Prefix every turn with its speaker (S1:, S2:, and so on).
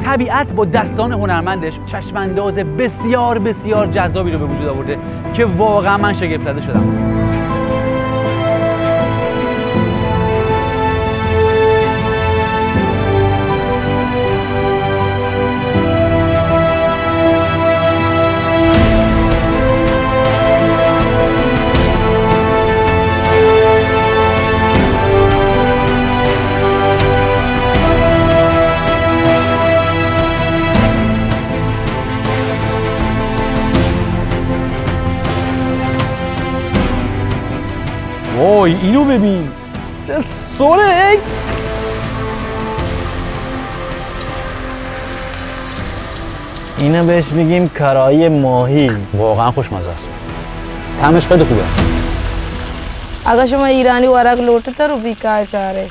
S1: طبیعت با دستان هنرمندش چشمانداز بسیار بسیار جذابی رو به وجود آورده که واقعا من شگفت زده شدم.
S2: وای اینو ببین چه سره.
S3: اینو بهش میگیم کارایی ماهی.
S1: واقعا خوشمزه است. طعمش خیلی خوبه.
S4: اگه شما ایرانی ورق لوٹتا رو بیکار چاره